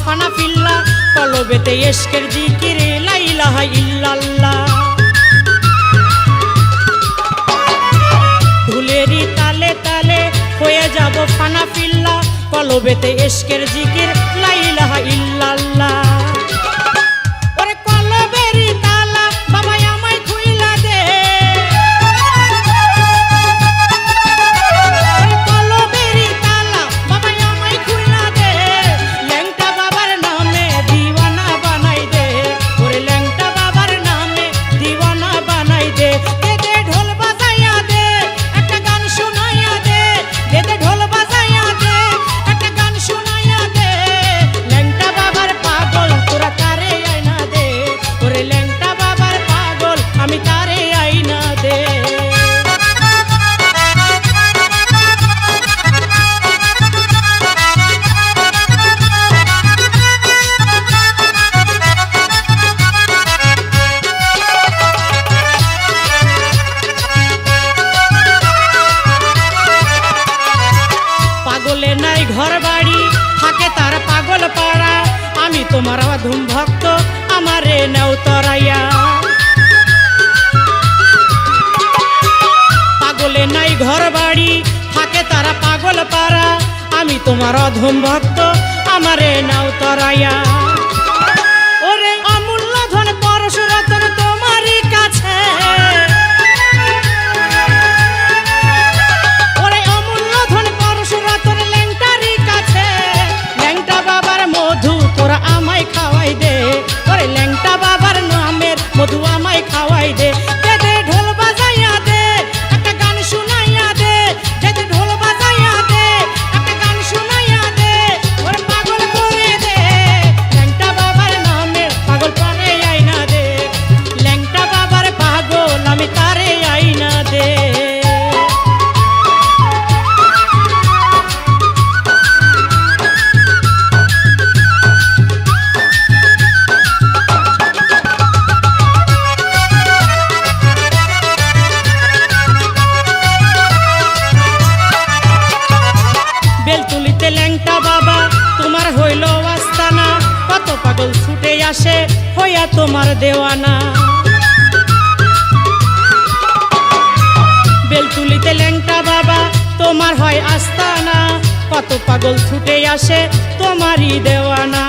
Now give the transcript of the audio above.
ফানা ফিল্লা কলবেতে ইশকের জিকির লা ইলাহা ইল্লাল্লাহ ঢুলেরই তালে তালে হয়ে যাব ফানা ফিল্লা কলবেতে ইশকের জিকির লা ইলাহা ইল্লাল্লাহ নাই ঘর বাড়ি থাকে তার পাগল পাড়া আমি তোমার অধম ভক্ত আমারে নাও তরাইয়া পাগলে নাই ঘর বাড়ি থাকে তারা পাগল পাড়া আমি তোমার অধম ভক্ত আমারে নাও তরাইয়া ওরে অমূল্য ধন পরশ রতন তোমারই কাছে খাওয়াই দে ওরে ল্যাংটা বাবার নামের মধু আমায় খাওয়াই দে দে ঢোল বাজাইয়া দে একটা গান শুনাইয়া দে দে ঢোল বাজাইয়া দে একটা গান শুনাইয়া দে ওরে পাগল করে দে ল্যাংটা বাবার নামের পাগল করে আইনা দে ল্যাংটা বাবার পাগল আমি তারে আইনা দে বেলতুলিতে ল্যাংটা বাবা তোমার হইল আস্তানা কত পাগল ছুটে আসে হইয়া তোমার দেওয়ানা বেলতুলিতে ল্যাংটা বাবা তোমার হয় আস্তানা কত পাগল ছুটে আসে তোমারই দেওয়ানা